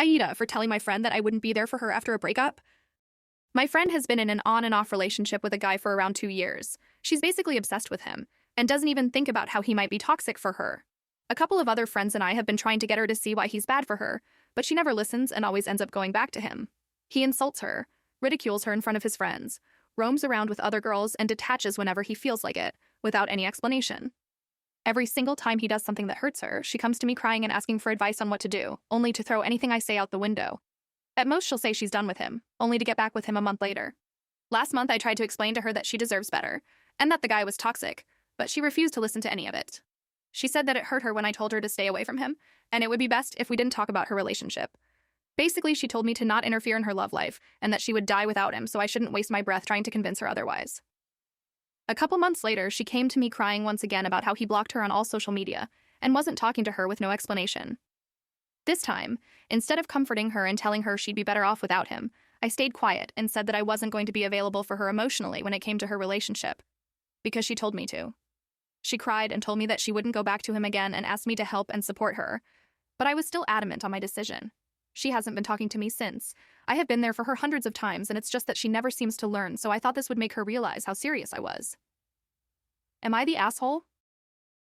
AITA for telling my friend that I wouldn't be there for her after a breakup. My friend has been in an on and off relationship with a guy for around 2 years. She's basically obsessed with him and doesn't even think about how he might be toxic for her. A couple of other friends and I have been trying to get her to see why he's bad for her, but she never listens and always ends up going back to him. He insults her, ridicules her in front of his friends, roams around with other girls, and detaches whenever he feels like it, without any explanation. Every single time he does something that hurts her, she comes to me crying and asking for advice on what to do, only to throw anything I say out the window. At most, she'll say she's done with him, only to get back with him a month later. Last month, I tried to explain to her that she deserves better, and that the guy was toxic, but she refused to listen to any of it. She said that it hurt her when I told her to stay away from him, and it would be best if we didn't talk about her relationship. Basically, she told me to not interfere in her love life, and that she would die without him, so I shouldn't waste my breath trying to convince her otherwise. A couple months later, she came to me crying once again about how he blocked her on all social media, and wasn't talking to her with no explanation. This time, instead of comforting her and telling her she'd be better off without him, I stayed quiet and said that I wasn't going to be available for her emotionally when it came to her relationship, because she told me to. She cried and told me that she wouldn't go back to him again and asked me to help and support her, but I was still adamant on my decision. She hasn't been talking to me since. I have been there for her hundreds of times, and it's just that she never seems to learn, so I thought this would make her realize how serious I was. Am I the asshole?